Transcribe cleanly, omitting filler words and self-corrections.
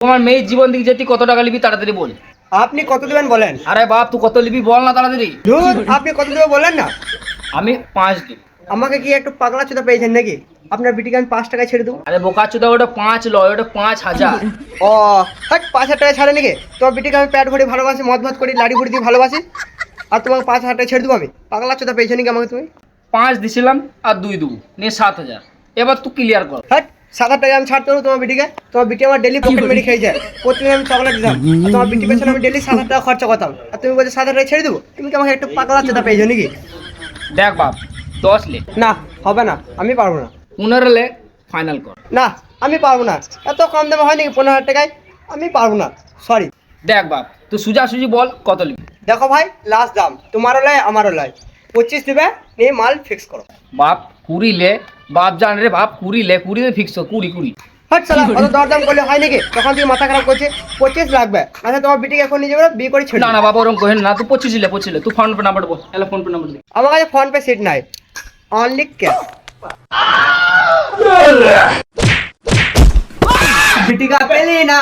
তোমার মেয়ের জীবন দিকে যেটি কত টাকা নিবি তাড়াতাড়ি বল। আপনি কত দেবেন বলেন? আরে বাপ তুই কত নিবি বল না তাড়াতাড়ি। ধুর, আপনি কত দেবেন বলেন না। আমি 5 দিব। আমাকে কি একটু পাগলা চোদা পেয়েছেন নাকি? আপনার বিটিকে আমি 5 টাকায় ছেড়ে দেবো। আরে বোকাচোদা ওটা 5 লয়, ওটা 5000। ও হাট, 5,000 টাকা ছাড়ে নাকি? তোমার বিটিকে আমি প্যাট ভরে ভালোবাসি, মদ মদ করি, লাড়ি ভরে দিয়ে ভালোবাসি, আর তোমাকে 5,000 টাকা ছেড়ে দেবো আমি? পাগলা চোদা পেয়েছো নাকি আমাকে তুমি? 5 দিছিলাম আর 2 দেবো, নিয়ে 7000। এবার তুই ক্লিয়ার কর। হাট, 7,000 টাকা আমি ছাড়তে পারবো তোমার বিটিকে? তোমার বিটি আমার ডেলি পকেট মেরে খেয়ে যায়, প্রতিদিন আমি চকলেট দিতাম, আর তোমার বিটি পেছনে আমি ডেলি 7,000 টাকা খরচা করতাম, আর তুমি বলছো 7,000 টাকা ছেড়ে দেবো? তুমি কি আমাকে একটু পাগলা চোদা পেয়েছো নাকি? দেখ বাপ 10 লে, না, হবে না, আমি পারবো না। 15 লে, ফাইনাল কর। না, আমি পারবো না। এত কম দামে হয় নাকি 15,000 টাকায়? আমি পারবো না, সরি। দেখ বাপ তুই সুজি বল কত নিবি। দেখো ভাই, লাস্ট দাম তোমারও লয় আমারও লয়, 25 দিবে, নিয়ে মাল ফিক্স করো। বাপ 20 লে, বাপ জান রে বাপ 20 লে, 20 ফিক্স 20। হাট সালা, অত দরদাম করলে হয় নাকি? তখন তুই মাথা খারাপ করছে, 25 লাগবে। আচ্ছা তোমার বিটিকে এখন নিয়ে যাবে, বিয়ে করে ছেড়ে না দাও। না বাবা ওরকম কহেন না, তুই 25 লে, তুই ফোন পে নাম্বার বল, এলা ফোন পে নাম্বার দে। আমার কাছে ফোন পে সিট নাই, অনলি ক্যাশ। বিটিকা পেলি না?